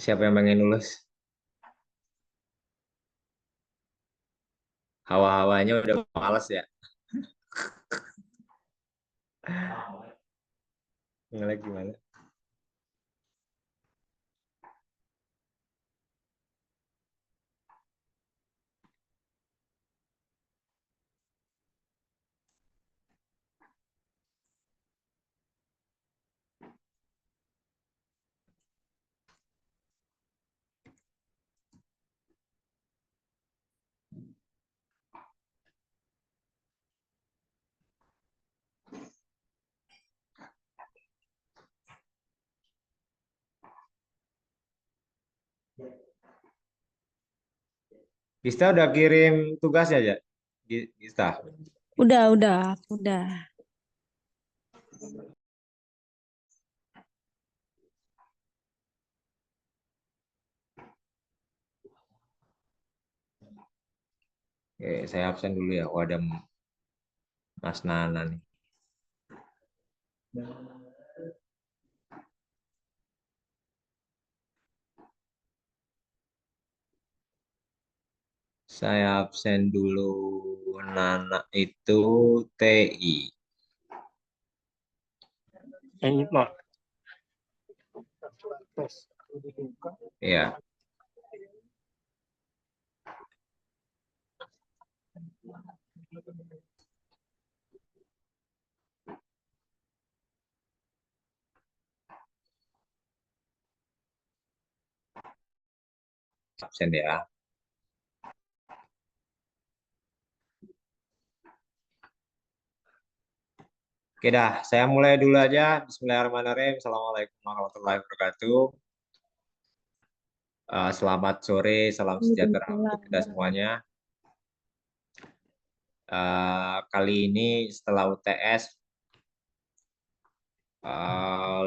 Siapa yang pengen lulus? Hawa-hawanya udah males ya. Ngelek gimana? Gista udah kirim tugasnya aja? Gista. Udah. Oke, saya absen dulu ya. Oh, ada Mas Nana nih. Saya absen dulu. Nana itu TI. Ini Pak. Ya, absen ya. Oke dah, saya mulai dulu aja. Bismillahirrahmanirrahim. Assalamualaikum warahmatullahi wabarakatuh. Selamat sore, salam sejahtera untuk kita semuanya. Kali ini setelah UTS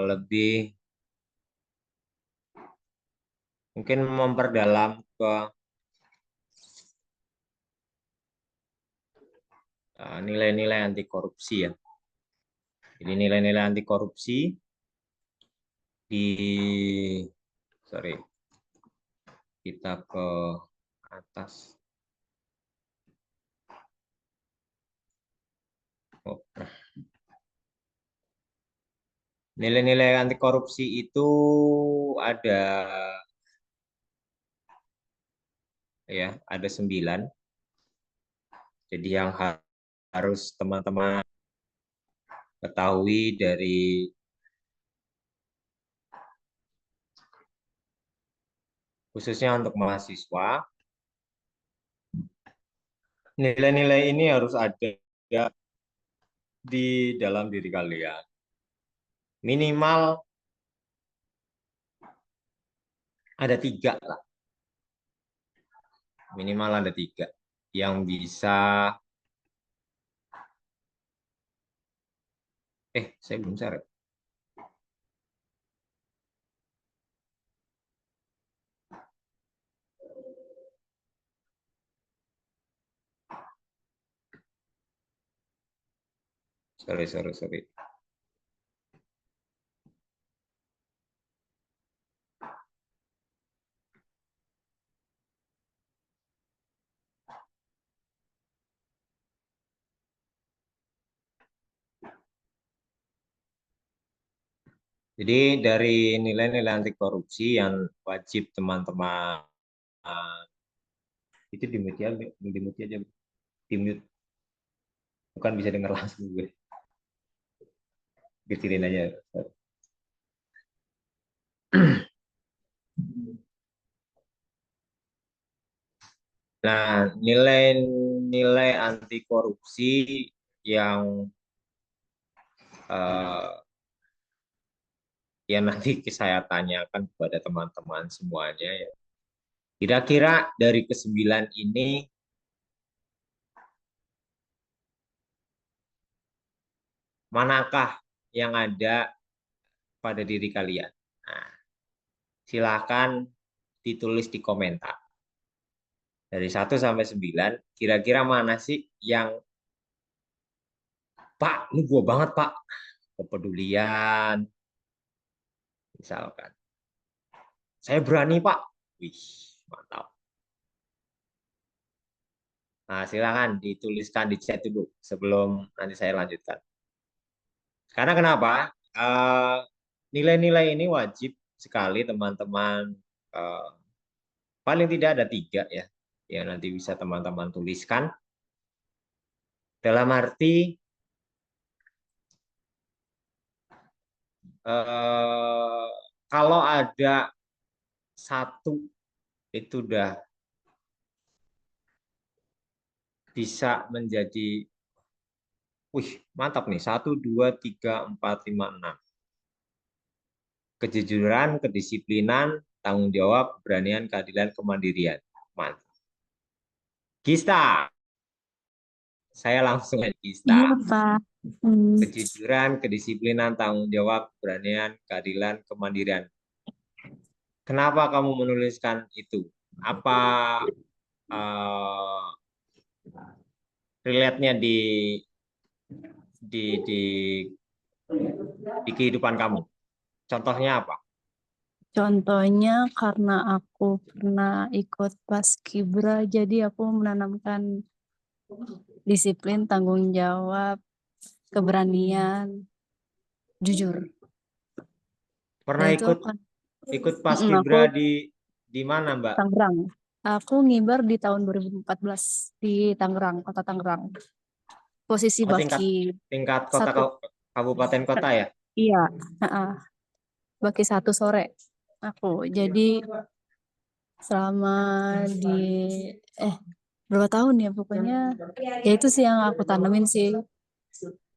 lebih mungkin memperdalam ke nilai-nilai anti korupsi ya. Jadi nilai-nilai anti korupsi di sorry kita ke atas. Oh. Nilai-nilai anti korupsi itu ada ya, ada 9. Jadi yang harus teman-teman ketahui dari khususnya untuk mahasiswa, nilai-nilai ini harus ada di dalam diri kalian. Minimal ada 3 lah. Minimal ada 3 yang bisa. Saya belum share. Sorry. Jadi dari nilai-nilai anti korupsi yang wajib teman-teman itu di mute aja, di mute, bukan bisa dengar langsung gue, kecilin aja. Nah, nilai-nilai anti korupsi yang nanti saya tanyakan kepada teman-teman semuanya ya. Kira-kira dari ke-9 ini manakah yang ada pada diri kalian? Nah, silakan ditulis di komentar. Dari 1 sampai 9, kira-kira mana sih yang Pak, ini gua banget Pak. Kepedulian, misalkan. Saya berani, Pak. Wih, mantap. Nah, silakan dituliskan di chat dulu sebelum nanti saya lanjutkan. Karena kenapa? Eh, Nilai-nilai ini wajib sekali teman-teman. eh, Paling tidak ada tiga ya. Ya nanti bisa teman-teman tuliskan. Dalam arti eh, kalau ada satu itu udah bisa menjadi, wih mantap nih. Satu, dua, tiga, empat, lima, enam. Kejujuran, kedisiplinan, tanggung jawab, keberanian, keadilan, kemandirian. Mantap. Gista, saya langsung aja Gista. Iya, Pak. Hmm. Kejujuran, kedisiplinan, tanggung jawab, keberanian, keadilan, kemandirian. Kenapa kamu menuliskan itu? Apa uh, relate-nya di di kehidupan kamu? Contohnya apa? Contohnya karena aku pernah ikut Paskibra, jadi aku menanamkan disiplin, tanggung jawab, keberanian, jujur. Dan Pernah itu ikut akan, ikut aku Paskibra di mana, Mbak? Tangerang. Aku ngibar di tahun 2014 di Tangerang, Kota Tangerang. Posisi Oh, tingkat Baki tingkat kota satu. kabupaten kota ya? Iya, heeh, Baki satu sore. Aku jadi selama di eh berapa tahun ya pokoknya ya itu sih yang aku tanemin sih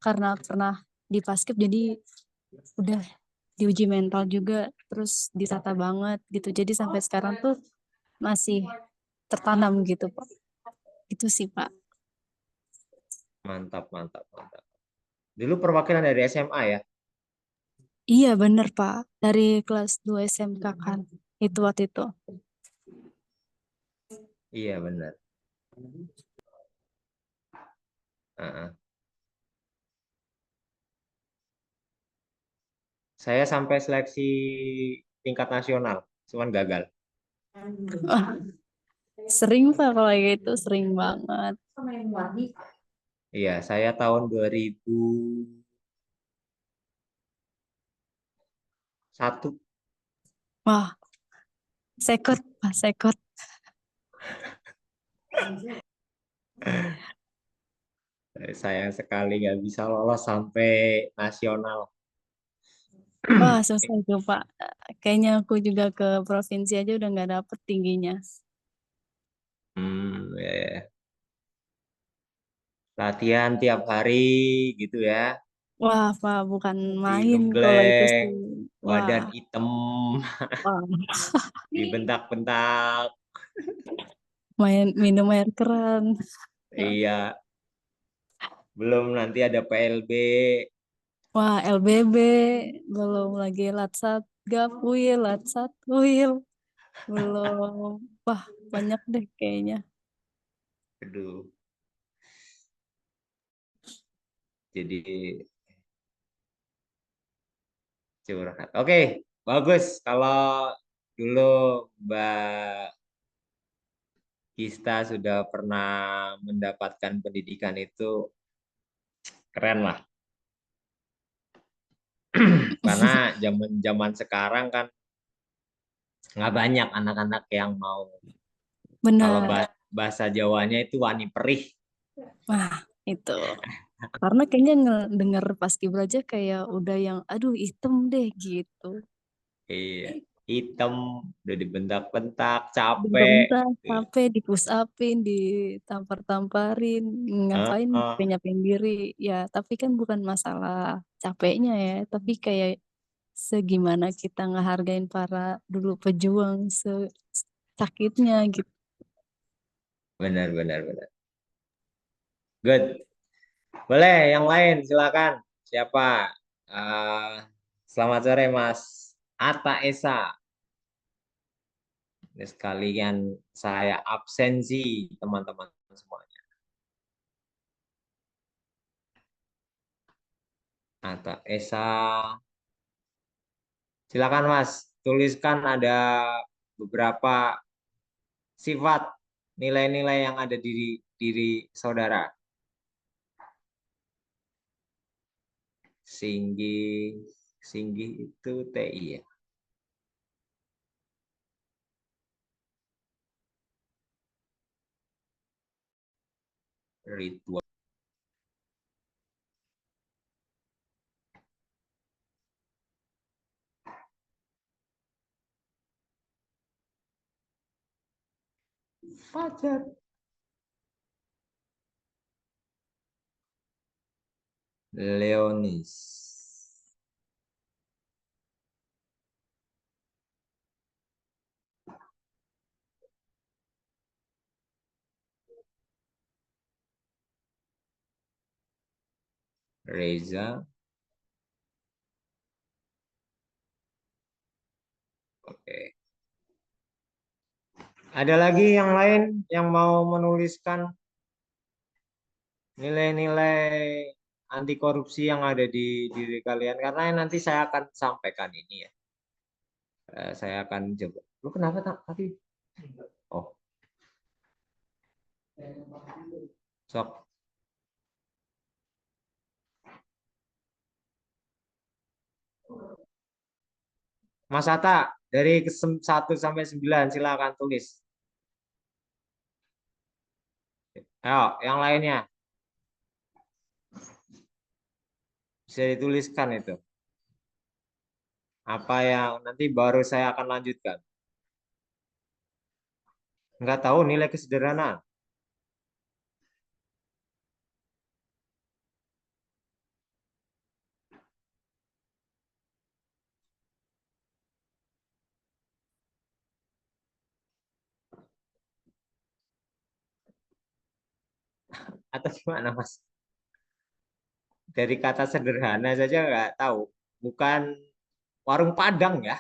karena pernah di Paskib jadi udah diuji mental juga terus ditata banget gitu jadi sampai sekarang tuh masih tertanam gitu Pak itu sih Pak. Mantap, mantap, mantap. Dulu perwakilan dari SMA ya? Iya bener Pak dari kelas 2 SMK kan itu waktu itu. Iya, benar. Heeh. Saya sampai seleksi tingkat nasional, cuman gagal. Wah, sering Pak kalau kayak gitu sering banget. Iya, saya tahun 2001. Wah, sekot Pak sekot. Sayang sekali nggak bisa lolos sampai nasional. Wah, susah itu, Pak. Kayaknya aku juga ke provinsi aja udah nggak dapet tingginya. Ya, ya. Latihan tiap hari gitu ya, Wah, Pak, bukan main kalau itu digembleng, sih. Wah, badan hitam, wah, dibentak-bentak. main minum air keran. Iya, belum nanti ada PLB. Wah, LBB, belum lagi Latsat Gapwil, Latsat Wil, belum. Wah, banyak deh kayaknya. Aduh, jadi curhat. Oke, bagus kalau dulu Mbak Gista sudah pernah mendapatkan pendidikan itu, keren lah. Karena zaman sekarang kan nggak banyak anak-anak yang mau, kalau Benar. bahasa Jawanya itu wani perih. Wah, itu. Karena kayaknya denger Paskibra aja kayak udah yang, aduh hitam deh gitu. Iya, hitam, udah dibentak-bentak, capek. Bentar-bentar capek di push upin, ditampar-tamparin, ngapain Heeh, penyapain diri. Ya, tapi kan bukan masalah capeknya ya, tapi kayak segimana kita ngehargain para dulu pejuang sakitnya gitu. benar, benar, benar. Good. Boleh, yang lain silakan. Siapa? Eh, Selamat sore, Mas Atta Esa. Ini sekalian saya absensi teman-teman semuanya. Atta Esa. Silakan, Mas. tuliskan ada beberapa sifat nilai-nilai yang ada di diri saudara. Singgi, Singgi itu TI ya. Ridwan. Fajar. Leonis. Reza. Oke. Ada lagi yang lain yang mau menuliskan nilai-nilai anti korupsi yang ada di diri kalian? Karena nanti saya akan sampaikan ini ya. Saya akan coba. Lu kenapa tadi? Oh, sok. Mas Ata, dari 1 sampai 9 silakan tulis. Ayo, yang lainnya bisa dituliskan itu. Apa yang nanti baru saya akan lanjutkan. Nggak tahu nilai kesederhanaan. Atau gimana, Mas? Dari kata sederhana saja nggak tahu. Bukan warung Padang ya.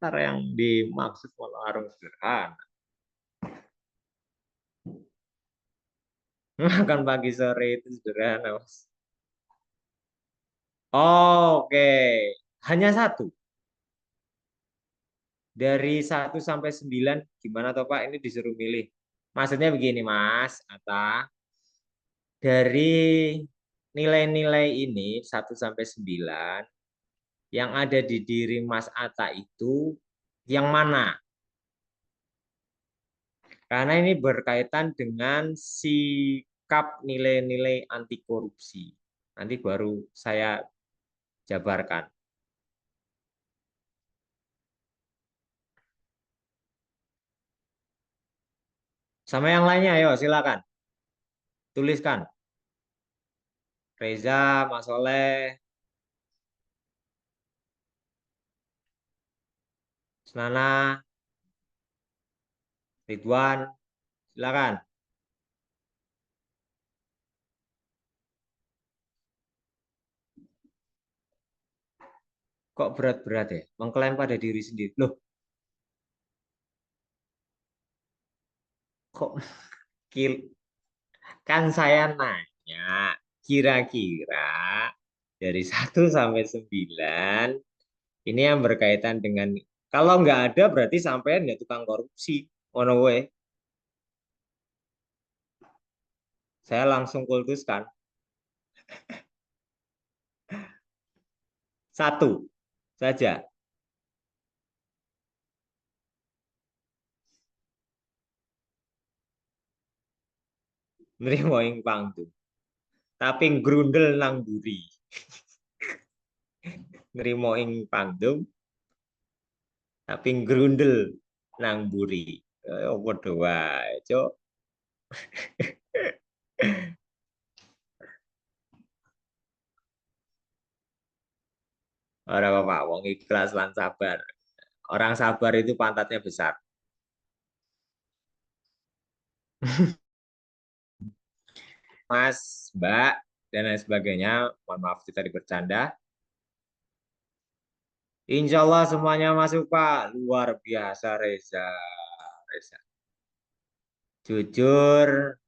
Ntar yang dimaksud warung sederhana. Makan pagi sore itu sederhana, Mas. Oke, hanya satu. Dari 1 sampai 9, gimana toh Pak? Ini disuruh milih. Maksudnya begini, Mas, Ata. Dari nilai-nilai ini 1 sampai 9, yang ada di diri Mas Ata itu yang mana? Karena ini berkaitan dengan sikap nilai-nilai anti korupsi. Nanti baru saya jabarkan. Sama yang lainnya, ayo silakan. Tuliskan. Reza, Mas Soleh, Nana, Ridwan, silakan. Kok berat-berat ya? Mengklaim pada diri sendiri. Loh, kok kil kan saya nanya, kira-kira dari 1 sampai 9, ini yang berkaitan dengan, kalau nggak ada berarti sampean ya tukang korupsi. Ono we. Saya langsung kultuskan. Satu saja. Nrimo ing panggung. Tapi grundel nang buri. Nrimo ing panggung. Tapi grundel nang buri. Padha wae, Cuk. Ora apa-apa, wong ikhlas lan sabar. Orang sabar itu pantatnya besar. Mas, Mbak, dan lain sebagainya. Mohon maaf kita bercanda. Insya Allah semuanya masuk, Pak. Luar biasa, Reza. Reza. Jujur,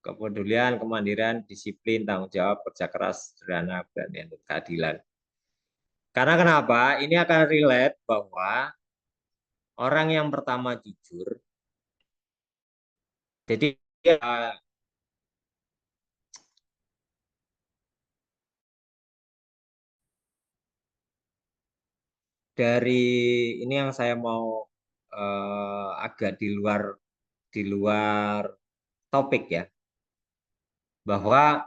kepedulian, kemandirian, disiplin, tanggung jawab, kerja keras, sederhana, keberanian, dan keadilan. Karena kenapa? Ini akan relate bahwa orang yang pertama jujur, jadi dari ini yang saya mau agak di luar topik ya, bahwa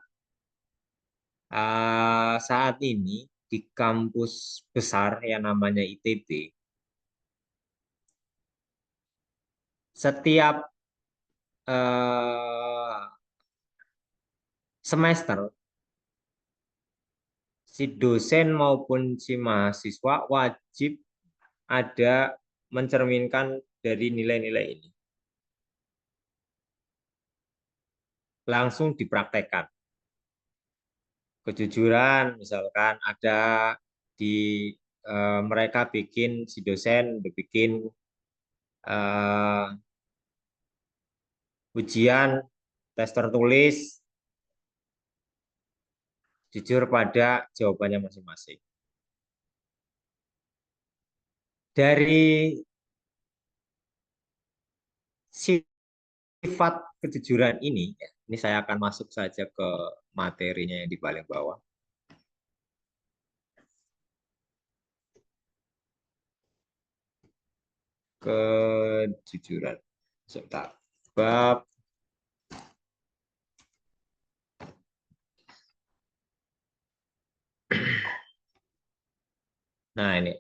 saat ini di kampus besar yang namanya ITB, setiap semester si dosen maupun si mahasiswa wajib ada mencerminkan dari nilai-nilai ini. Langsung dipraktekkan. Kejujuran misalkan ada di mereka bikin, si dosen bikin ujian tes tertulis, jujur pada jawabannya masing-masing. Dari sifat kejujuran ini saya akan masuk saja ke materinya yang di paling bawah. Kejujuran. Sebentar. Bab Nah ini.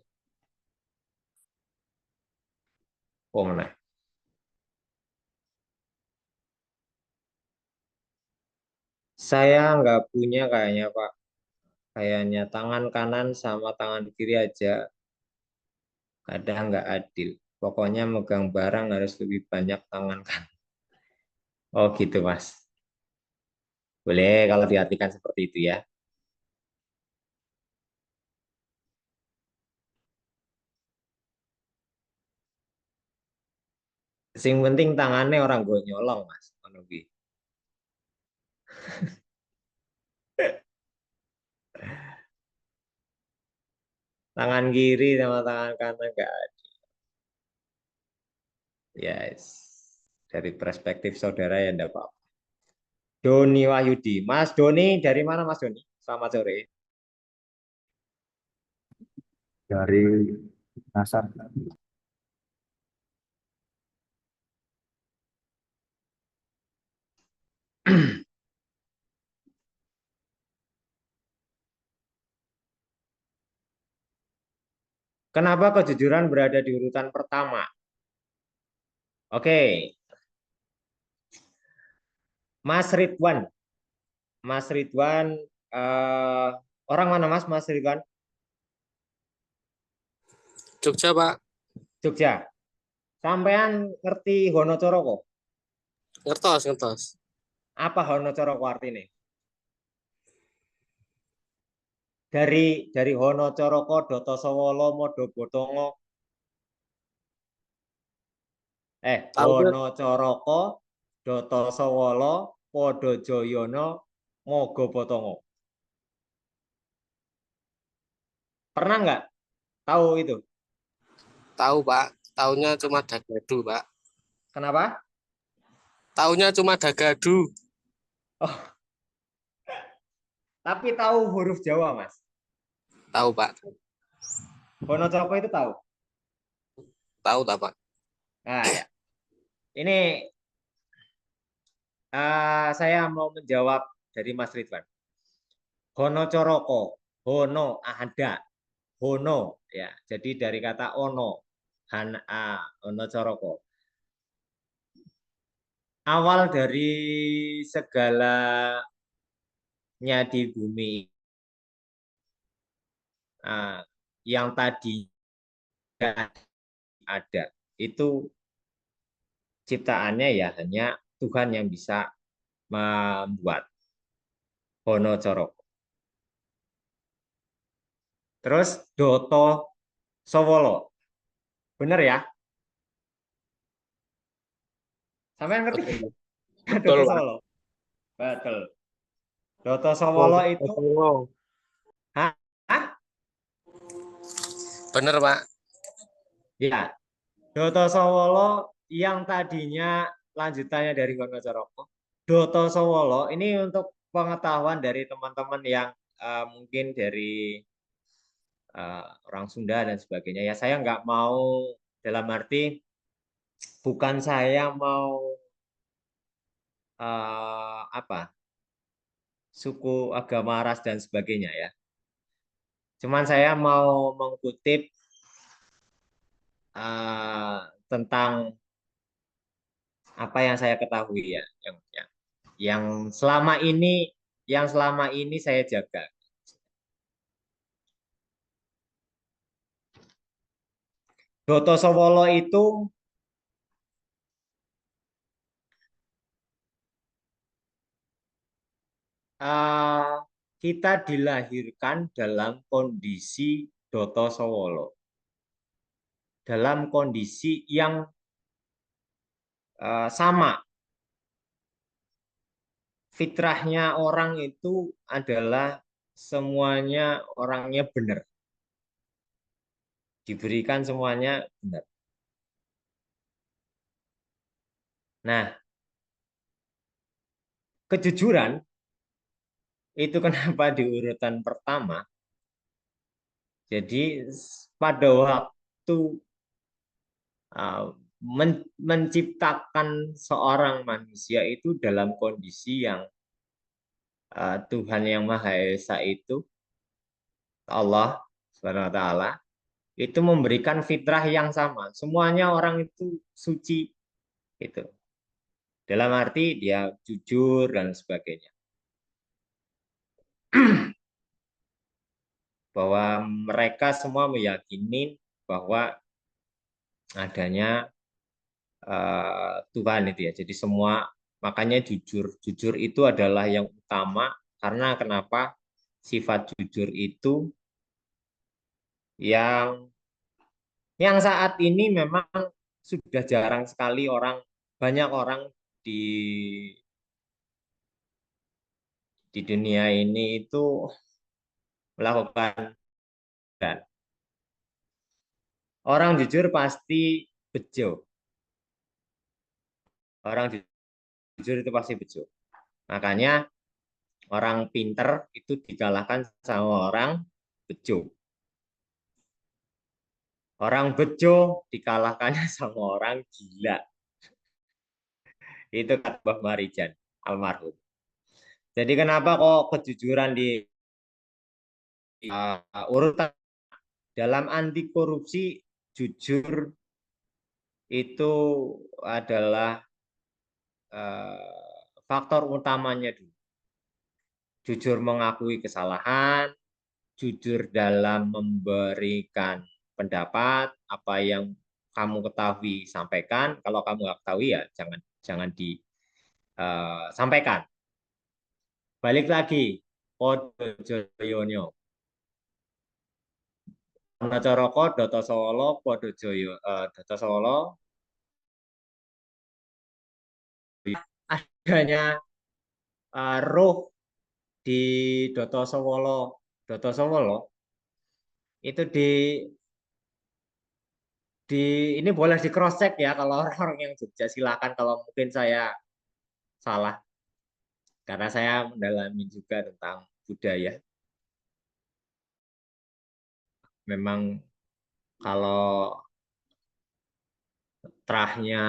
Oh, mana? Saya nggak punya kayaknya Pak. Kayaknya tangan kanan sama tangan kiri aja kadang nggak adil. Pokoknya megang barang harus lebih banyak tangan kanan. Oh gitu Mas. Boleh kalau diartikan seperti itu ya. Sing penting tangannya orang gue nyolong Mas. Tangan kiri sama tangan kanan nggak adil. Yes. Dari perspektif saudara ya enggak apa-apa. Doni Wahyudi. Mas Doni dari mana Mas Doni? Selamat sore. Dari Nasar. Kenapa kejujuran berada di urutan pertama? Oke, Mas Ridwan. Mas Ridwan, orang mana Mas Ridwan? Jogja, Pak. Jogja. Sampean ngerti Honocoroko? Ngertos, ngertos. Apa Honocoroko artinya? Dari Honocoroko, Dotosowolo, Modobotongo. Tahu nggak? Honocoroko, Dotosowolo, Podojoyono, Mogobotongo. Pernah nggak tahu itu? Tahu, Pak. Taunya cuma Dagadu, Pak. Kenapa? Taunya cuma Dagadu. Oh, tapi tahu huruf Jawa, Mas. Tahu, Pak. Honocoroko itu tahu. Tahu, tak, Pak. Nah, ya. Ini saya mau menjawab dari Mas Ridwan. Honocoroko, hono ada, hono ya. Jadi dari kata ono, honocoroko. Awal dari segalanya di bumi yang tadi ada itu ciptaannya ya hanya Tuhan yang bisa membuat Honocoroko. Terus Doto Sowolo. Bener ya? Sampai ngerti? Betul, Doto Pak. Sowolo. Betul. Doto Sowolo itu, hah? Hah? Bener, Pak. Ya, Doto Sowolo yang tadinya lanjutannya dari Wonocoroko. Doto Sowolo ini untuk pengetahuan dari teman-teman yang mungkin dari orang Sunda dan sebagainya. Ya, saya nggak mau dalam arti bukan saya mau apa suku agama ras dan sebagainya ya. Cuman saya mau mengutip tentang apa yang saya ketahui ya, yang selama ini saya jaga. Doto Sowolo itu kita dilahirkan dalam kondisi Doto Sowolo, dalam kondisi yang sama. Fitrahnya orang itu adalah semuanya orangnya benar, diberikan semuanya benar. Nah, kejujuran itu kenapa di urutan pertama? Jadi pada waktu menciptakan seorang manusia itu dalam kondisi yang Tuhan yang Maha Esa itu, Allah Subhanahu wa taala, itu memberikan fitrah yang sama. Semuanya orang itu suci itu. Dalam arti dia jujur dan sebagainya. Bahwa mereka semua meyakini bahwa adanya Tuhan itu ya. Jadi semua makanya jujur itu adalah yang utama karena kenapa sifat jujur itu yang saat ini memang sudah jarang sekali banyak orang di di dunia ini itu melakukan dan orang jujur pasti bejo. Orang jujur itu pasti bejo. Makanya orang pinter itu dikalahkan sama orang bejo. Orang bejo dikalahkannya sama orang gila. Itu kata Mbah Marijan almarhum. Jadi kenapa kok kejujuran di urutan dalam anti korupsi jujur itu adalah faktor utamanya dulu. Jujur mengakui kesalahan, jujur dalam memberikan pendapat, apa yang kamu ketahui sampaikan, kalau kamu nggak ketahui ya jangan disampaikan. Balik lagi, Podo Joyono. Wonocoroko, Doto Sowolo, Podo Joyo, Doto Sowolo, adanya roh di Doto Sowolo, Doto Sowolo itu ini boleh di cross check ya kalau orang yang Jogja silakan kalau mungkin saya salah karena saya mendalami juga tentang budaya. Memang kalau terahnya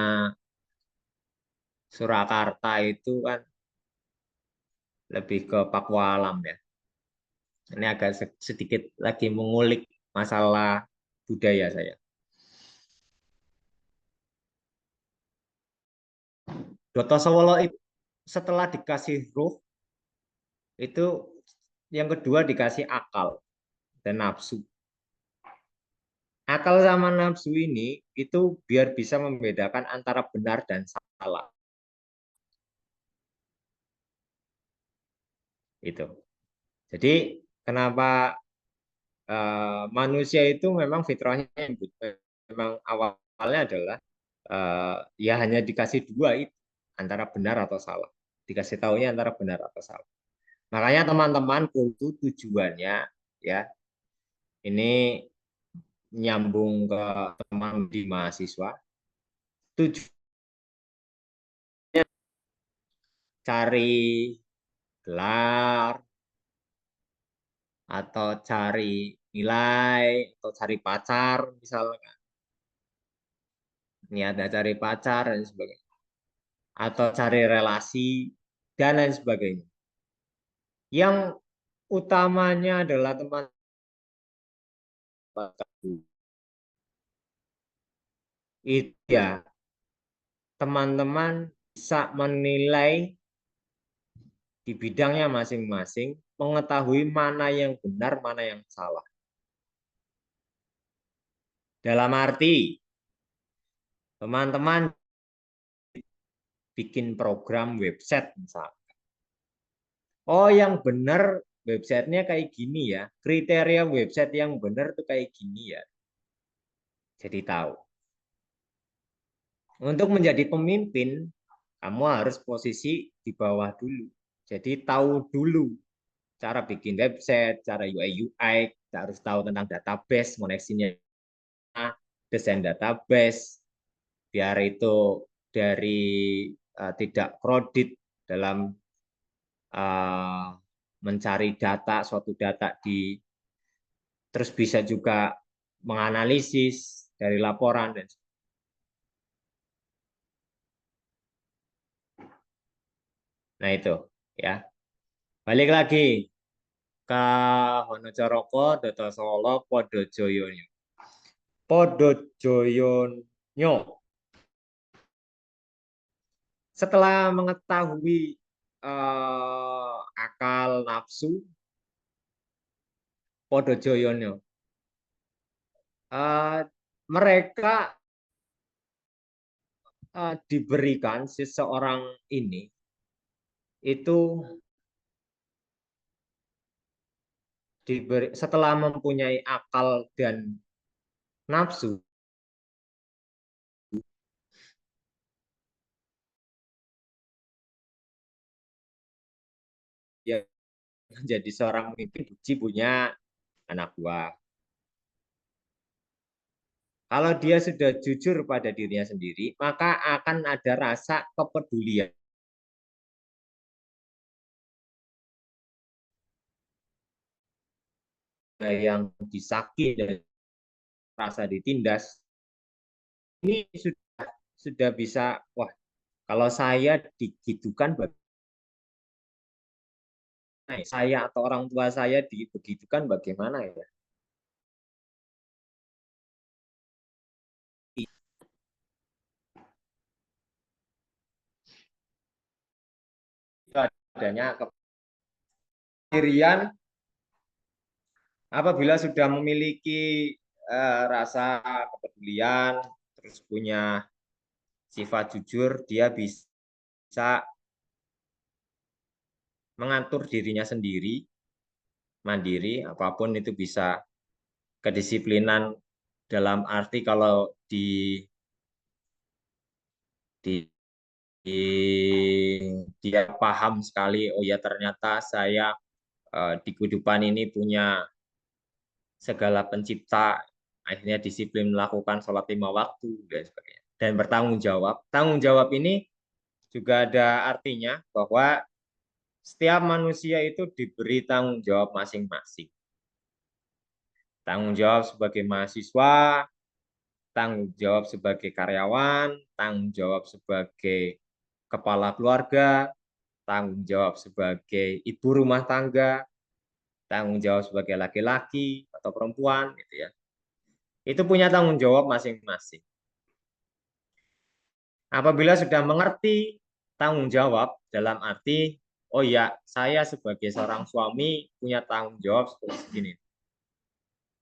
Surakarta itu kan lebih ke Pakualam ya. Ini agak sedikit lagi mengulik masalah budaya saya. Doto Sowolo itu setelah dikasih ruh itu yang kedua dikasih akal dan nafsu. Akal sama nafsu ini itu biar bisa membedakan antara benar dan salah. Itu. Jadi kenapa manusia itu memang fitrahnya memang awalnya adalah ya hanya dikasih dua itu antara benar atau salah. dikasih taunya antara benar atau salah. Makanya teman-teman kultu tujuannya ya ini nyambung ke teman di mahasiswa. Tujuannya cari gelar atau cari nilai atau cari pacar misalnya. Niatnya cari pacar dan sebagainya. Atau cari relasi dan lain sebagainya. Yang utamanya adalah teman itu ya teman-teman bisa menilai di bidangnya masing-masing, mengetahui mana yang benar, mana yang salah. Dalam arti teman-teman bikin program website misalnya. Oh, yang benar websitenya kayak gini ya. Kriteria website yang benar tuh kayak gini ya. Jadi tahu. Untuk menjadi pemimpin, kamu harus posisi di bawah dulu. Jadi tahu dulu cara bikin website, cara UI UX, harus tahu tentang database, koneksinya, desain database, biar itu dari tidak kredit dalam mencari data, suatu data terus bisa juga menganalisis dari laporan dan nah itu ya. Balik lagi ke Honocoroko, Data Solo, Podo Joyonyo. Podo Joyonyo. Setelah mengetahui akal nafsu, Podo Joyonyo, mereka diberikan seseorang ini itu setelah mempunyai akal dan nafsu, ya menjadi seorang pemimpin punya anak buah. Kalau dia sudah jujur pada dirinya sendiri, maka akan ada rasa kepedulian. Yang disakiti dan rasa ditindas, ini sudah bisa, wah, kalau saya digitukan, saya atau orang tua saya dibegitukan bagaimana ya? Itu adanya kepirian apabila sudah memiliki rasa kepedulian, terus punya sifat jujur, dia bisa mengatur dirinya sendiri, mandiri, apapun itu bisa kedisiplinan dalam arti kalau di dia paham sekali, oh ya ternyata saya di kehidupan ini punya segala pencipta, akhirnya disiplin melakukan sholat 5 waktu dan sebagainya. Dan bertanggung jawab. Tanggung jawab ini juga ada artinya bahwa setiap manusia itu diberi tanggung jawab masing-masing. Tanggung jawab sebagai mahasiswa, tanggung jawab sebagai karyawan, tanggung jawab sebagai kepala keluarga, tanggung jawab sebagai ibu rumah tangga, tanggung jawab sebagai laki-laki atau perempuan, gitu ya. Itu punya tanggung jawab masing-masing. Apabila sudah mengerti tanggung jawab dalam arti, oh ya, saya sebagai seorang suami punya tanggung jawab seperti ini.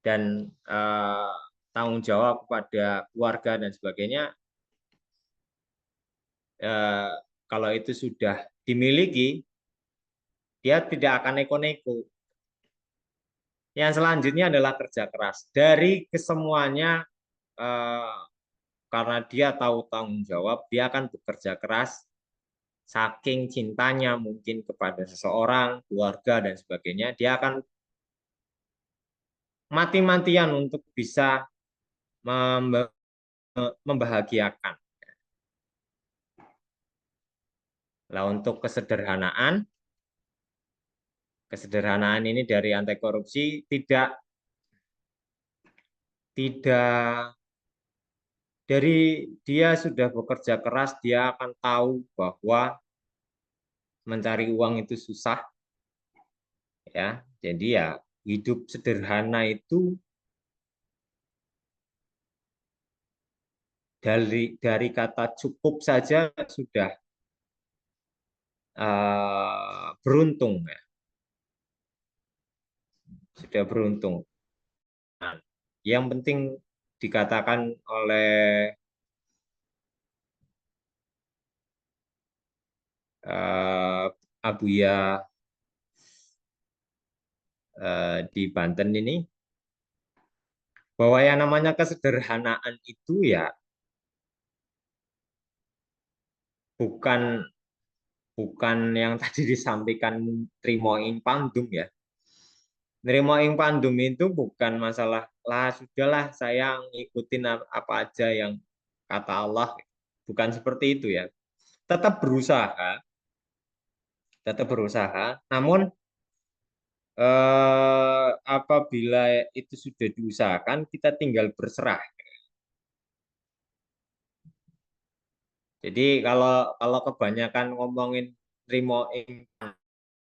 Dan tanggung jawab kepada keluarga dan sebagainya, kalau itu sudah dimiliki, dia tidak akan neko-neko. Yang selanjutnya adalah kerja keras. Dari kesemuanya, karena dia tahu tanggung jawab, dia akan bekerja keras saking cintanya mungkin kepada seseorang, keluarga dan sebagainya, dia akan mati-matian untuk bisa membahagiakan. Nah, untuk kesederhanaan ini dari anti korupsi tidak dari dia sudah bekerja keras, dia akan tahu bahwa mencari uang itu susah, ya. Jadi ya hidup sederhana itu dari kata cukup saja sudah beruntung, ya. Sudah beruntung. Nah, yang penting dikatakan oleh Abuya di Banten ini, bahwa yang namanya kesederhanaan itu ya bukan yang tadi disampaikan Trimo ing pandum, ya. Trimo ing pandum itu bukan masalah lah sudahlah saya ngikutin apa aja yang kata Allah, bukan seperti itu, ya. Tetap berusaha, namun apabila itu sudah diusahakan, kita tinggal berserah. Jadi kalau kebanyakan ngomongin Trimo ing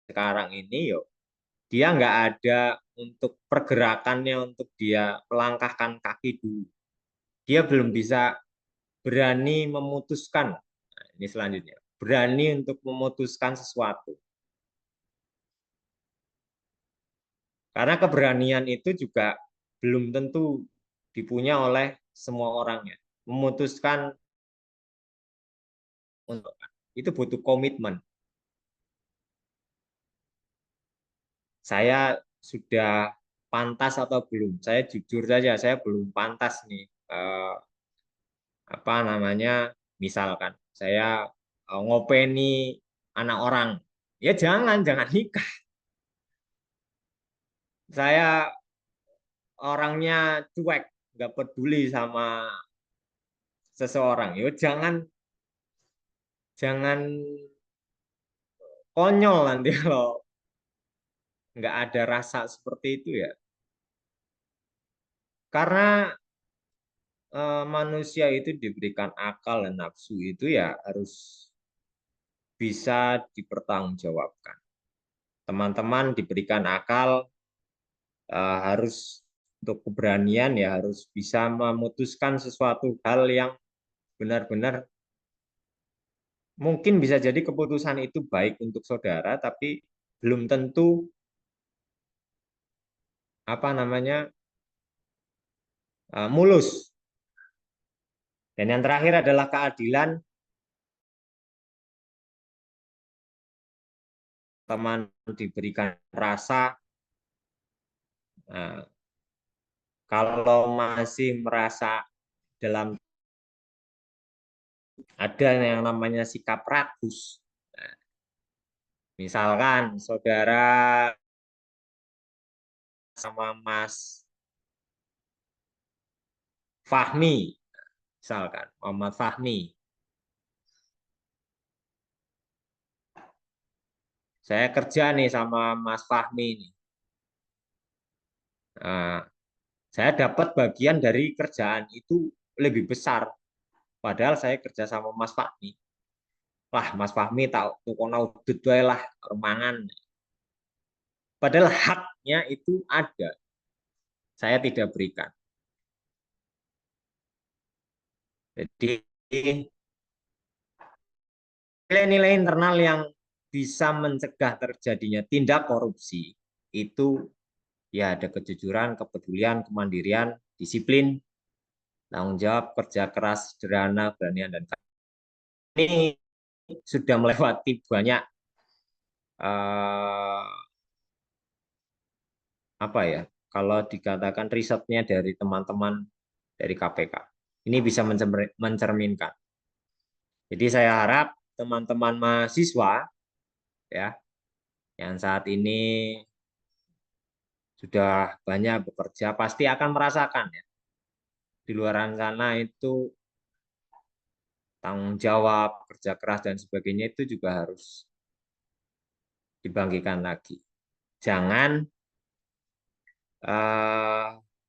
sekarang ini, yuk dia nggak ada untuk pergerakannya, untuk dia melangkahkan kaki dulu. Dia belum bisa berani memutuskan. Nah, ini selanjutnya, berani untuk memutuskan sesuatu. Karena keberanian itu juga belum tentu dipunya oleh semua orangnya. Memutuskan untuk itu butuh komitmen. Saya sudah pantas atau belum? Saya jujur saja, saya belum pantas nih. Apa namanya? Misalkan saya ngopeni anak orang, ya jangan nikah. Saya orangnya cuek, nggak peduli sama seseorang. Ya jangan konyol nanti kalau nggak ada rasa seperti itu, ya. Karena manusia itu diberikan akal dan nafsu itu ya harus bisa dipertanggungjawabkan. Teman-teman diberikan akal, harus untuk keberanian, ya harus bisa memutuskan sesuatu hal yang benar-benar mungkin bisa jadi keputusan itu baik untuk saudara, tapi belum tentu apa namanya mulus. Dan yang terakhir adalah keadilan. Teman diberikan rasa, kalau masih merasa dalam ada yang namanya sikap ragus, misalkan saudara sama Mas Fahmi, misalkan Muhammad Fahmi, saya kerja nih sama Mas Fahmi nih. Saya dapat bagian dari kerjaan itu lebih besar, padahal saya kerja sama Mas Fahmi. Lah Mas Fahmi tahu tukono udut wae lah remangan. Padahal haknya itu ada, saya tidak berikan. Jadi nilai-nilai internal yang bisa mencegah terjadinya tindak korupsi itu ya ada kejujuran, kepedulian, kemandirian, disiplin, tanggung jawab, kerja keras, sederhana, keberanian, dan ini sudah melewati banyak apa ya, kalau dikatakan risetnya dari teman-teman dari KPK. Ini bisa mencerminkan. Jadi saya harap teman-teman mahasiswa ya yang saat ini sudah banyak bekerja pasti akan merasakan ya di luar sana itu tanggung jawab, kerja keras dan sebagainya itu juga harus dibangkitkan lagi. Jangan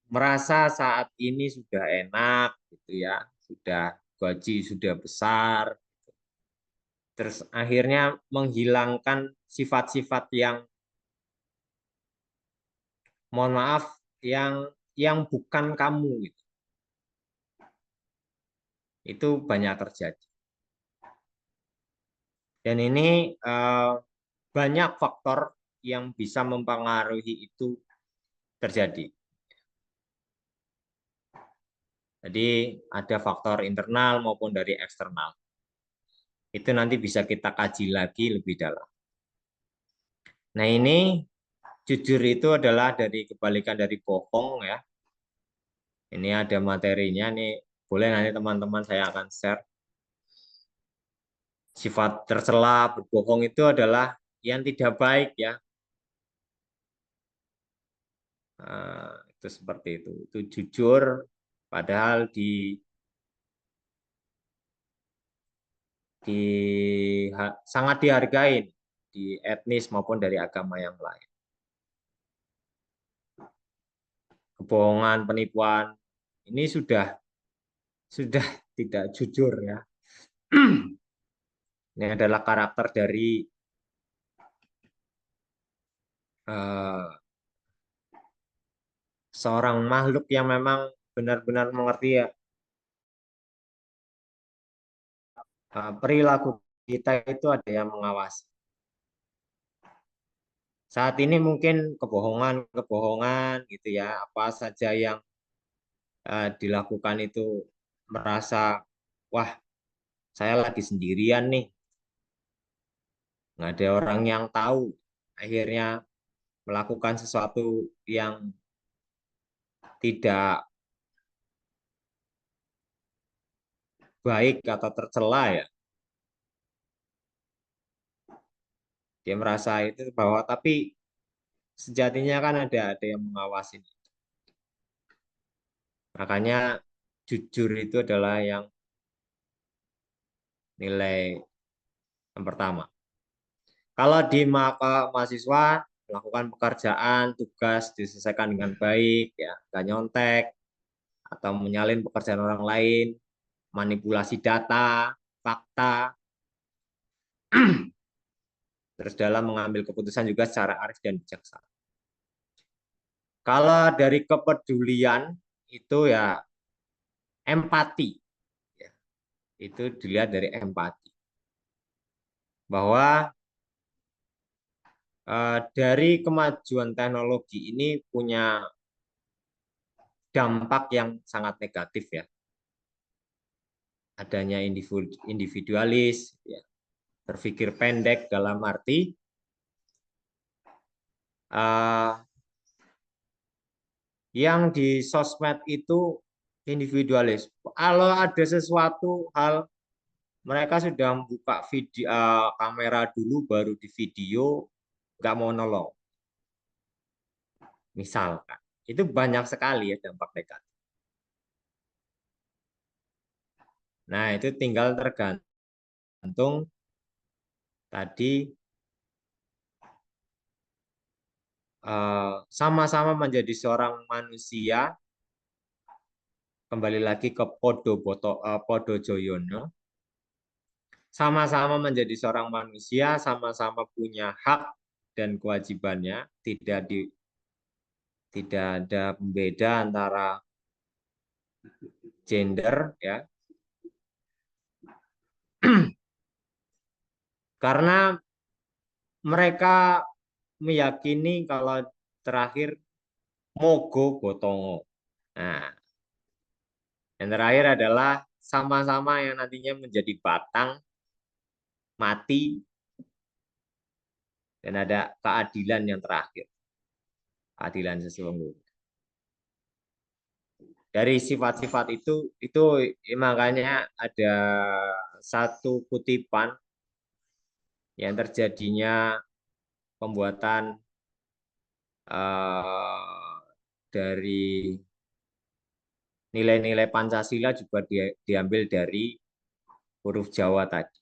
merasa saat ini sudah enak gitu ya, sudah gaji sudah besar, terus akhirnya menghilangkan sifat-sifat yang mohon maaf yang bukan kamu gitu. Itu banyak terjadi. Dan ini banyak faktor yang bisa mempengaruhi itu terjadi. Jadi ada faktor internal maupun dari eksternal. Itu nanti bisa kita kaji lagi lebih dalam. Nah ini jujur itu adalah dari kebalikan dari bohong ya. Ini ada materinya nih. Boleh nanti teman-teman saya akan share. Sifat tercela berbohong itu adalah yang tidak baik ya. Itu seperti itu. Itu jujur padahal sangat dihargai di etnis maupun dari agama yang lain. Kebohongan, penipuan ini sudah tidak jujur ya. Ini adalah karakter dari seorang makhluk yang memang benar-benar mengerti ya perilaku kita itu ada yang mengawasi. Saat ini mungkin kebohongan gitu ya, apa saja yang dilakukan itu merasa, wah saya lagi sendirian nih, nggak ada orang yang tahu, akhirnya melakukan sesuatu yang tidak baik atau tercela ya. Dia merasa itu bahwa tapi sejatinya kan ada yang mengawasi. Makanya jujur itu adalah yang nilai yang pertama. Kalau di mahasiswa melakukan pekerjaan, tugas diselesaikan dengan baik, ya, nggak nyontek atau menyalin pekerjaan orang lain, manipulasi data, fakta, terus dalam mengambil keputusan juga secara arif dan bijaksana. Kalau dari kepedulian itu ya empati, ya, itu dilihat dari empati bahwa dari kemajuan teknologi ini punya dampak yang sangat negatif ya. Adanya individualis, ya, berpikir pendek dalam arti yang di sosmed itu individualis. Kalau ada sesuatu hal mereka sudah membuka video, kamera dulu baru di video, nggak mau nolong. Misalkan, itu banyak sekali ya dampak negatif. Nah, itu tinggal tergantung tadi sama-sama menjadi seorang manusia, kembali lagi ke Podo Joyono, sama-sama menjadi seorang manusia, sama-sama punya hak dan kewajibannya, tidak ada pembeda antara gender ya. Karena mereka meyakini kalau terakhir mogo botongo. Nah, yang terakhir adalah sama-sama yang nantinya menjadi batang mati dan ada keadilan yang terakhir. Keadilan sesungguhnya. Dari sifat-sifat itu makanya ada satu kutipan yang terjadinya pembuatan dari nilai-nilai Pancasila juga diambil dari huruf Jawa tadi.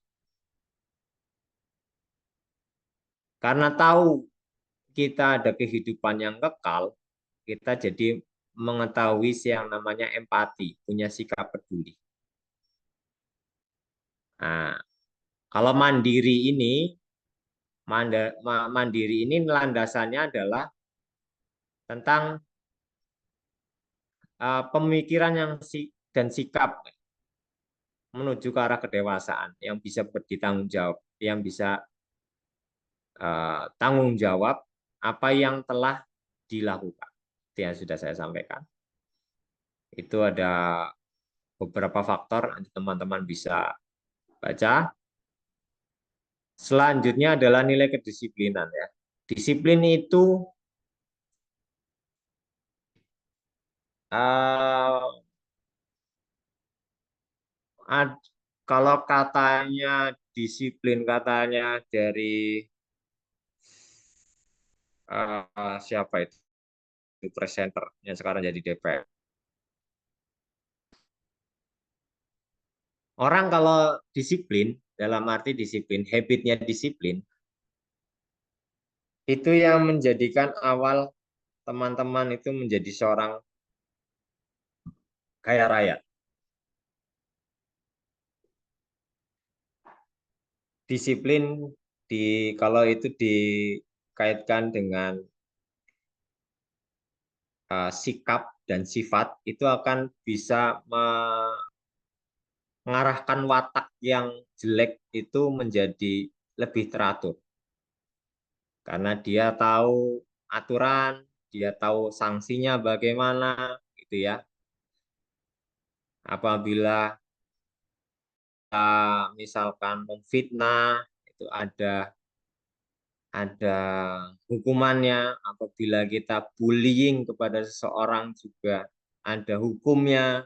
Karena tahu kita ada kehidupan yang kekal, kita jadi mengetahui yang namanya empati, punya sikap peduli. Nah, kalau mandiri ini landasannya adalah tentang pemikiran dan sikap menuju ke arah kedewasaan yang bisa bertanggung jawab, yang bisa tanggung jawab apa yang telah dilakukan. Itu yang sudah saya sampaikan. Itu ada beberapa faktor, nanti teman-teman bisa baca. Selanjutnya adalah nilai kedisiplinan ya. Disiplin itu kalau katanya disiplin, katanya dari siapa itu presenter yang sekarang jadi DPR. Orang kalau disiplin, dalam arti disiplin, habitnya disiplin, itu yang menjadikan awal teman-teman itu menjadi seorang kaya raya. Disiplin kalau itu dikaitkan dengan sikap dan sifat, itu akan bisa mengarahkan watak yang jelek itu menjadi lebih teratur. Karena dia tahu aturan, dia tahu sanksinya bagaimana, gitu ya. Apabila misalkan memfitnah, itu ada hukumannya. Apabila kita bullying kepada seseorang juga ada hukumnya.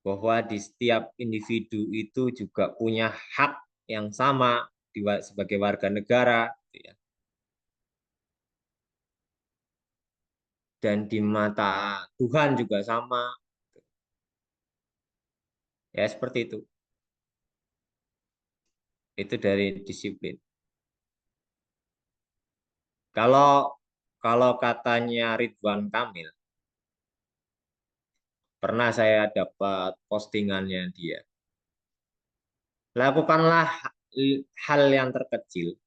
Bahwa di setiap individu itu juga punya hak yang sama sebagai warga negara, gitu ya. Dan di mata Tuhan juga sama. Ya seperti itu. Itu dari disiplin. Kalau katanya Ridwan Kamil, pernah saya dapat postingannya dia. Lakukanlah hal yang terkecil,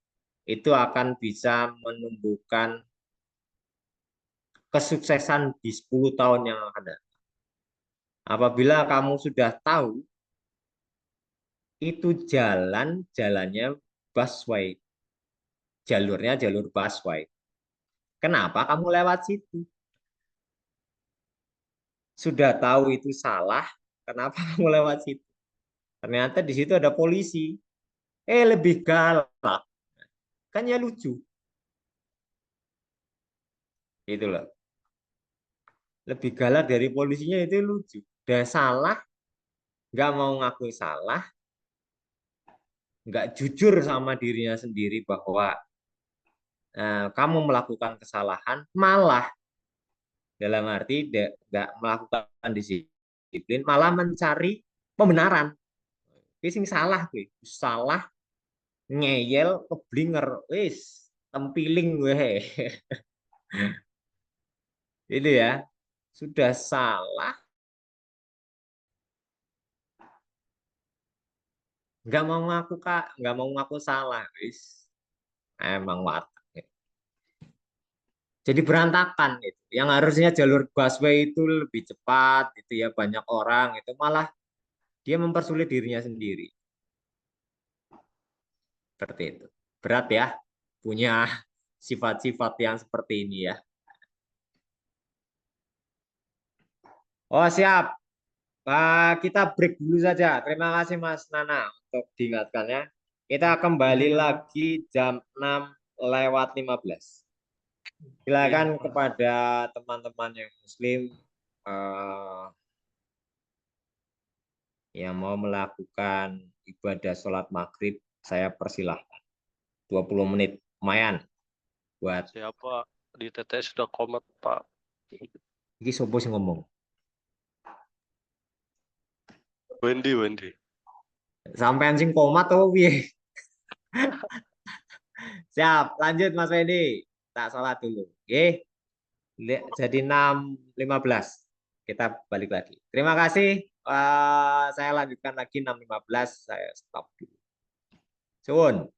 itu akan bisa menumbuhkan kesuksesan di 10 tahun yang akan datang. Apabila kamu sudah tahu itu jalannya busway, jalurnya jalur busway. Kenapa kamu lewat situ? Sudah tahu itu salah, kenapa kamu lewat situ? Ternyata di situ ada polisi. Lebih galak. Kan ya lucu. Itu loh. Lebih galak dari polisinya itu lucu. Udah salah, nggak mau ngaku salah, nggak jujur sama dirinya sendiri bahwa kamu melakukan kesalahan, malah dalam arti nggak melakukan disiplin, malah mencari pembenaran. Ini salah, salah, ngeyel, keblinger, wis, tempiling gue. Itu ya, sudah salah, nggak mau ngaku salah, wis, emang watak. Jadi berantakan itu. Yang harusnya jalur busway itu lebih cepat, itu ya banyak orang, itu malah dia mempersulit dirinya sendiri. Seperti itu. Berat ya, punya sifat-sifat yang seperti ini ya. Oh siap, kita break dulu saja. Terima kasih Mas Nana untuk diingatkannya. Kita kembali lagi jam 6:15. Silakan kepada teman-teman yang Muslim yang mau melakukan ibadah sholat maghrib saya persilahkan. 20 menit, lumayan buat Siapa di TTS sudah komat, Pak. iki sopo sing ngomong. Wendy. Sampean sing komat atau piye? Siap, lanjut Mas Wendy. Tak sholat dulu. Oke. Jadi 6.15. Kita balik lagi. Terima kasih. Saya lanjutkan lagi 6.15. Saya stop dulu. Suwun.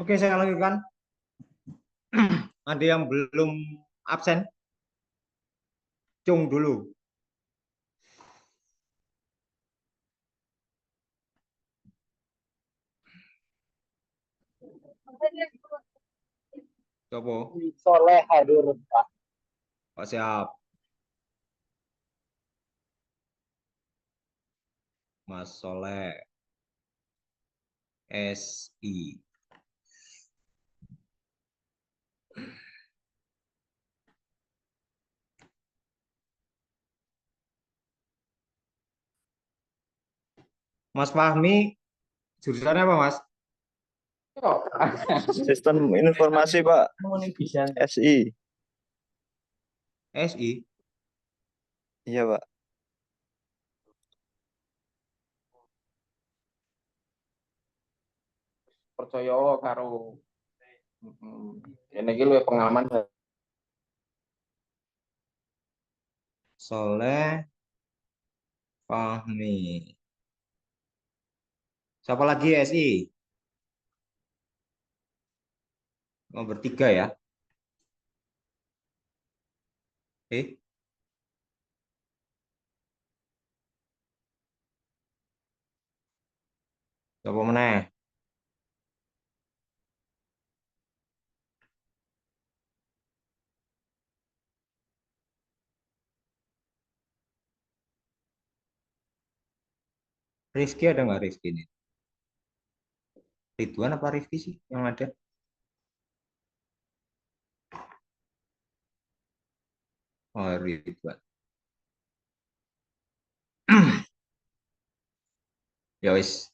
Oke, saya lanjutkan. Ada yang belum absen? Cung dulu. Coba. Soleh hadir, Pak. Pak siap. Mas Soleh. SI. Mas Fahmi, jurusannya apa, Mas? Sistem informasi Pak. SI. SI. Iya Pak. Percaya karo ini iki luwih pengalaman. Soleh Fahmi. Siapa lagi SI? Oh, bertiga ya. Coba meneh. Rizky ada nggak Rizky ini? Ridwan apa Rizky sih yang ada? Oh, Ridwan. Ya wis.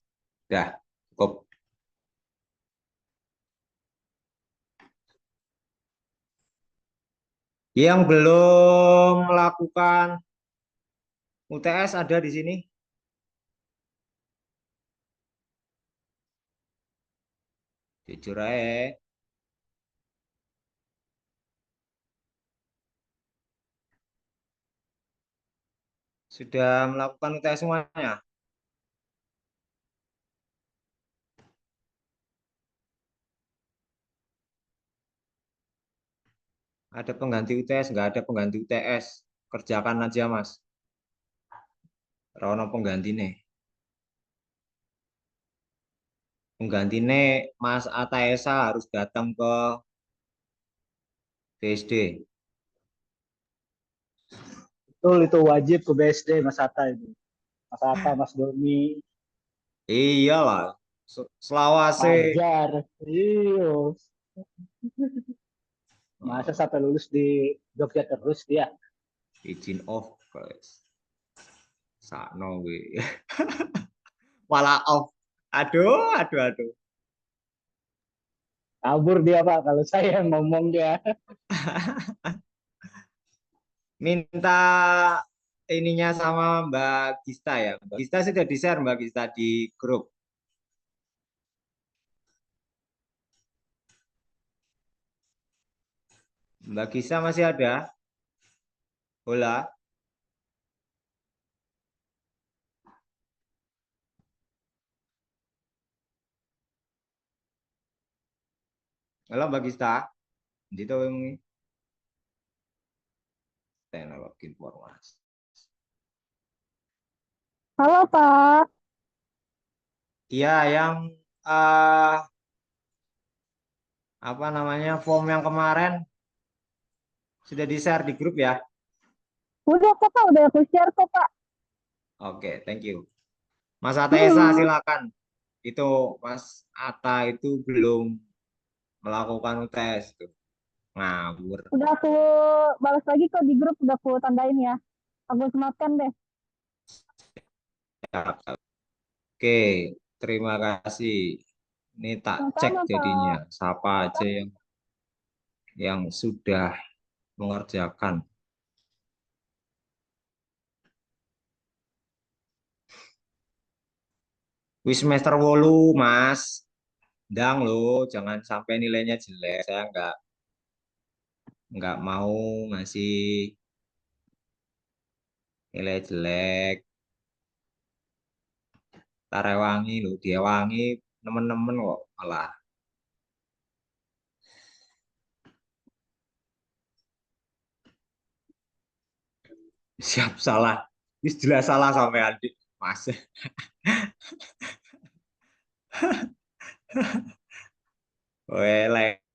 Dah, cukup. Yang belum melakukan UTS ada di sini? Jujur aja. Sudah melakukan UTS semuanya? Ada pengganti UTS? Nggak ada pengganti UTS. Kerjakan aja, Mas. Rono pengganti nih. Pengganti nih, Mas Atta Esa harus datang ke BSD. Betul, itu wajib ke BSD Mas Atta itu. Mas Atta, Mas Doni, Iyalah, selawase. Fajar. Iya. Masa sampai lulus di Jogja terus dia. Izin off, guys. Sakno gue. Malah off. Aduh, aduh, aduh. Kabur dia Pak kalau saya yang ngomong dia. Minta ininya sama Mbak Gista ya. Mbak Gista sudah di-share Mbak Gista di grup. Mbak Gista masih ada? Bola. Halo Mbak Gista. Di tahu ini teknologi informasi. Halo Pak. Iya, yang eh, apa namanya form yang kemarin sudah di-share di grup ya. Udah kok Pak, udah aku share kok Pak. Oke, thank you. Mas Atta Esa silakan. Itu Mas Atta itu belum melakukan UTS tuh. Ngawur. Udah aku balas lagi kok di grup, udah aku tandain ya. Aku sematkan deh. Oke, terima kasih. Ini tak cek Sama-sama jadinya. Pak. Siapa aja yang sudah mengerjakan. Wis semester 8, Mas. Ndang lo, jangan sampai nilainya jelek. Saya nggak mau ngasih nilai jelek. Tarewangi lo, dia wangi temen-temen kok malah Siap salah. Wis jelas salah sampai adik. Mas. Welek.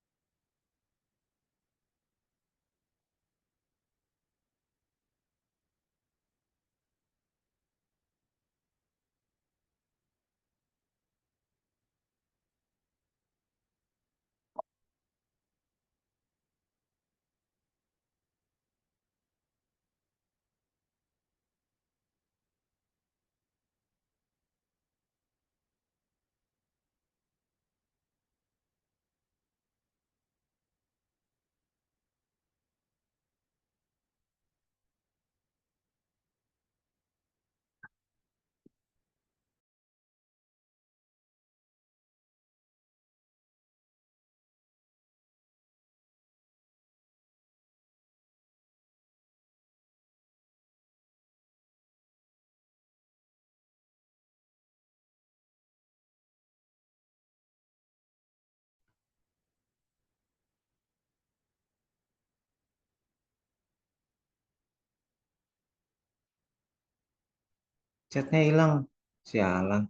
Chatnya hilang. Sialan.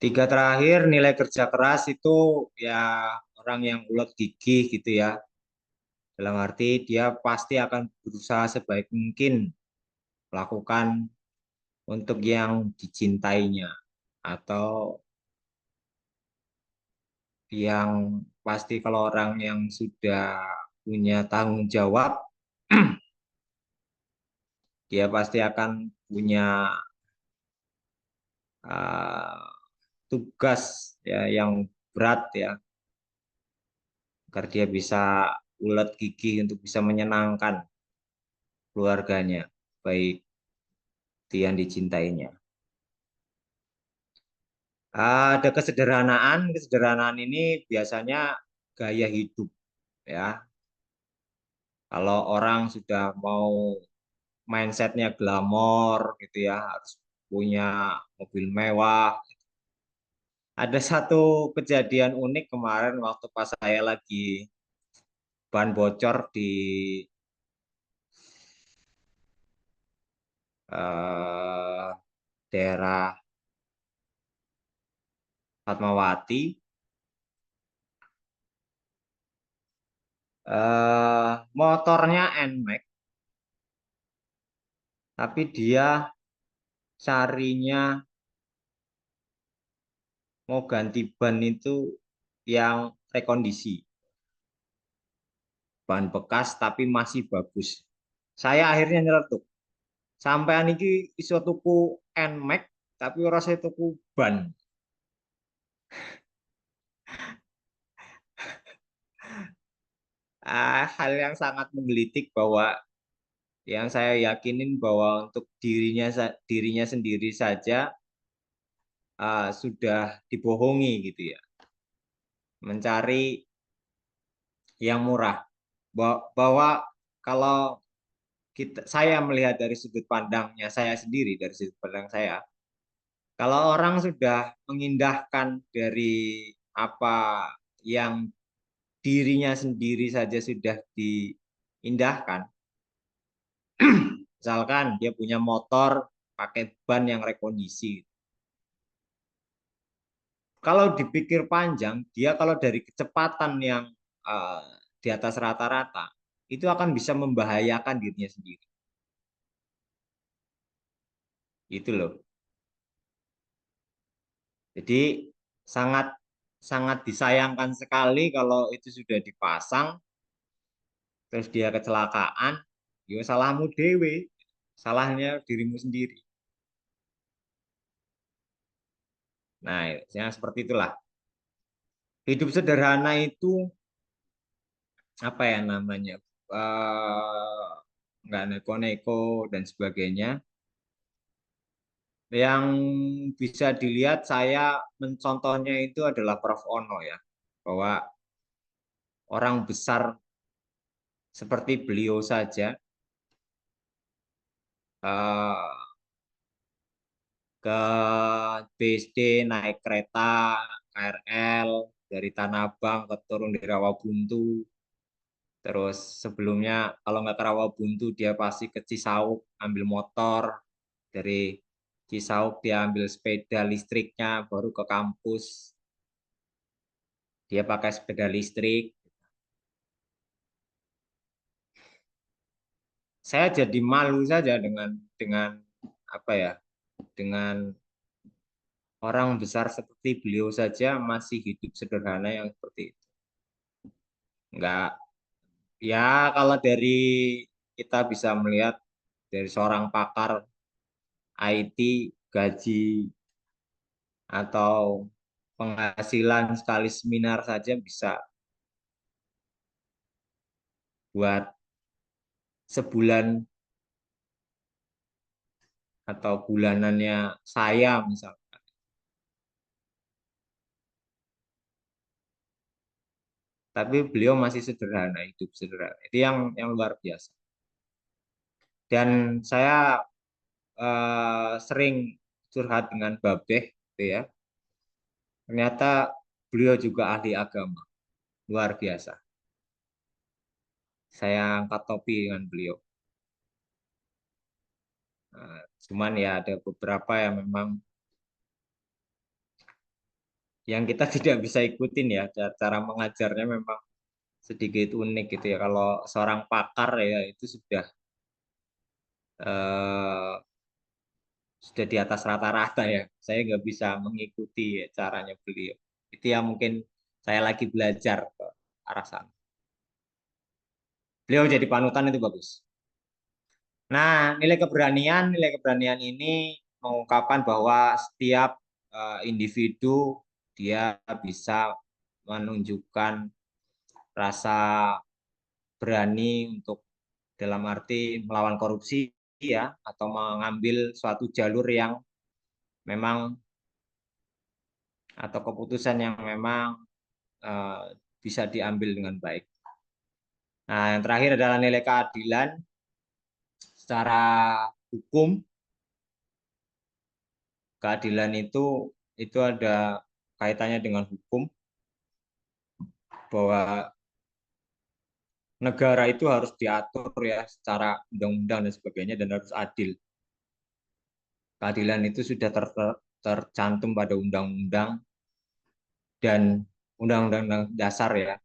Tiga terakhir nilai kerja keras itu ya orang yang ulet gigih gitu ya. Dalam arti dia pasti akan berusaha sebaik mungkin melakukan untuk yang dicintainya atau yang pasti kalau orang yang sudah punya tanggung jawab dia pasti akan punya uh, tugas ya yang berat ya agar dia bisa ulet gigih untuk bisa menyenangkan keluarganya baik itu yang dicintainya. Ada kesederhanaan, kesederhanaan ini biasanya gaya hidup ya. Kalau orang sudah mau mindsetnya glamor gitu ya, harus punya mobil mewah. Ada satu kejadian unik kemarin waktu pas saya lagi ban bocor di eh, daerah Fatmawati. Motornya NMAX, tapi dia carinya mau ganti ban itu yang rekondisi. Ban bekas tapi masih bagus. Saya akhirnya nyeletuk. Sampean iki iso tuku NMAX tapi ora saya tuku ban. Hal yang sangat menggelitik bahwa yang saya yakinin bahwa untuk dirinya sendiri saja sudah dibohongi gitu ya. Mencari yang murah. Bahwa kalau saya melihat dari sudut pandangnya saya sendiri, dari sudut pandang saya, kalau orang sudah mengindahkan dari apa yang dirinya sendiri saja sudah diindahkan, misalkan dia punya motor pakai ban yang rekondisi. Kalau dipikir panjang, dia kalau dari kecepatan yang uh, di atas rata-rata, itu akan bisa membahayakan dirinya sendiri. Itu loh. Jadi sangat sangat disayangkan sekali kalau itu sudah dipasang terus dia kecelakaan, ya salahmu dewe, salahnya dirimu sendiri. Nah, yang seperti itulah. Hidup sederhana itu apa ya namanya? Nggak neko-neko dan sebagainya. Yang bisa dilihat saya mencontohnya itu adalah Prof. Ono ya, bahwa orang besar seperti beliau saja eh, ke BSD naik kereta KRL, dari Tanah Abang ke turun di Rawabuntu. Terus sebelumnya kalau nggak ke Rawabuntu dia pasti ke Cisauk ambil motor. Dari Cisauk dia ambil sepeda listriknya baru ke kampus. Dia pakai sepeda listrik. Saya jadi malu saja dengan apa ya? Dengan orang besar seperti beliau saja masih hidup sederhana yang seperti itu. Enggak, ya kalau dari kita bisa melihat dari seorang pakar IT gaji atau penghasilan sekali seminar saja bisa buat sebulan atau bulanannya saya misalnya. Tapi beliau masih sederhana, hidup sederhana. Itu yang luar biasa. Dan saya sering curhat dengan Babeh, gitu ya. Ternyata beliau juga ahli agama, luar biasa. Saya angkat topi dengan beliau. Cuman ya ada beberapa yang memang yang kita tidak bisa ikutin ya, cara mengajarnya memang sedikit unik gitu ya. Kalau seorang pakar ya itu eh, sudah di atas rata-rata ya. Saya nggak bisa mengikuti caranya beliau. Itu yang mungkin saya lagi belajar ke arah sana. Beliau jadi panutan itu bagus. Nah, nilai keberanian ini mengungkapkan bahwa setiap individu dia bisa menunjukkan rasa berani untuk dalam arti melawan korupsi ya atau mengambil suatu jalur yang memang atau keputusan yang memang eh, bisa diambil dengan baik. Nah, yang terakhir adalah nilai keadilan secara hukum. Keadilan itu ada kaitannya dengan hukum bahwa negara itu harus diatur ya secara undang-undang dan sebagainya dan harus adil. Keadilan itu sudah tercantum pada undang-undang dan undang-undang dasar ya.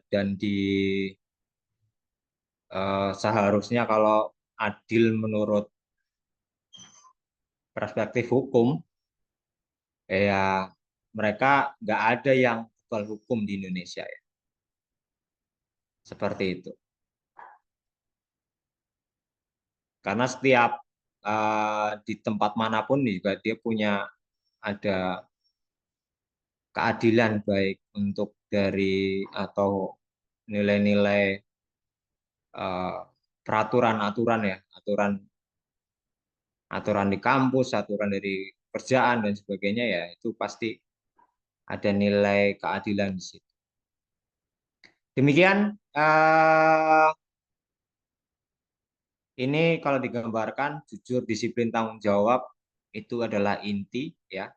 Dan seharusnya kalau adil menurut perspektif hukum, ya mereka nggak ada yang kebal hukum di Indonesia ya. Seperti itu. Karena setiap di tempat manapun juga dia punya ada keadilan baik untuk dari atau nilai-nilai peraturan aturan ya aturan di kampus aturan dari kerjaan dan sebagainya ya itu pasti ada nilai keadilan di situ. Demikian ini kalau digambarkan jujur disiplin tanggung jawab itu adalah inti ya.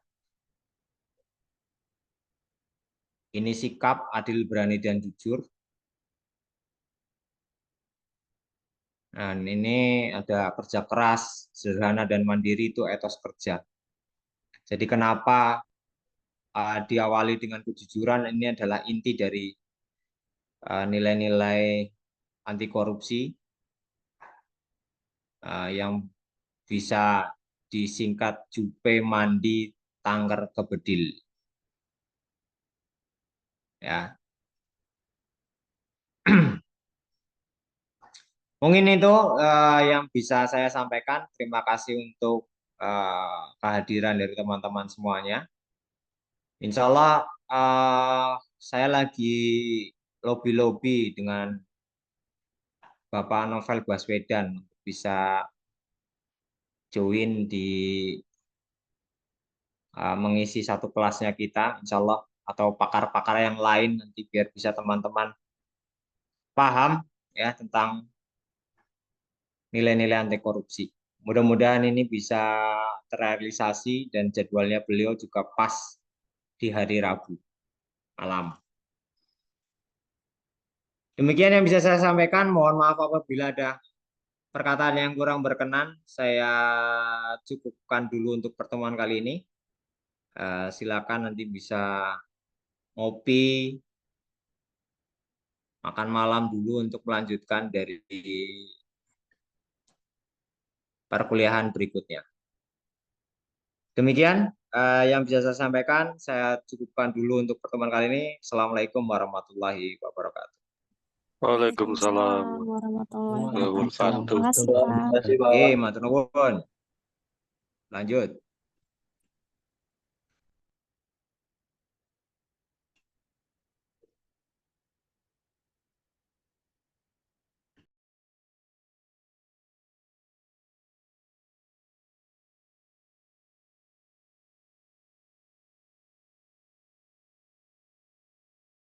Ini sikap adil berani dan jujur. Nah, ini ada kerja keras, sederhana dan mandiri itu etos kerja. Jadi kenapa diawali dengan kejujuran ini adalah inti dari nilai-nilai anti korupsi yang bisa disingkat Jupe Mandi Tangker Kebedil. Ya. Mungkin itu yang bisa saya sampaikan. Terima kasih untuk kehadiran dari teman-teman semuanya. Insya Allah saya lagi lobby-lobby dengan Bapak Novel Baswedan untuk bisa join di mengisi satu kelasnya kita, Insya Allah atau pakar-pakar yang lain nanti biar bisa teman-teman paham ya tentang nilai-nilai anti korupsi. Mudah-mudahan ini bisa terrealisasi dan jadwalnya beliau juga pas di hari Rabu malam. Demikian yang bisa saya sampaikan. Mohon maaf apabila ada perkataan yang kurang berkenan. Saya cukupkan dulu untuk pertemuan kali ini. Silakan nanti bisa ngopi, makan malam dulu untuk melanjutkan dari perkuliahan berikutnya. Demikian yang bisa saya sampaikan. Saya cukupkan dulu untuk pertemuan kali ini. Assalamualaikum warahmatullahi wabarakatuh. Waalaikumsalam warahmatullahi warahmatullahi wabarakatuh. wabarakatuh. Terima kasih, Pak. Terima kasih, Pak. Oke, matur nuwun. Lanjut.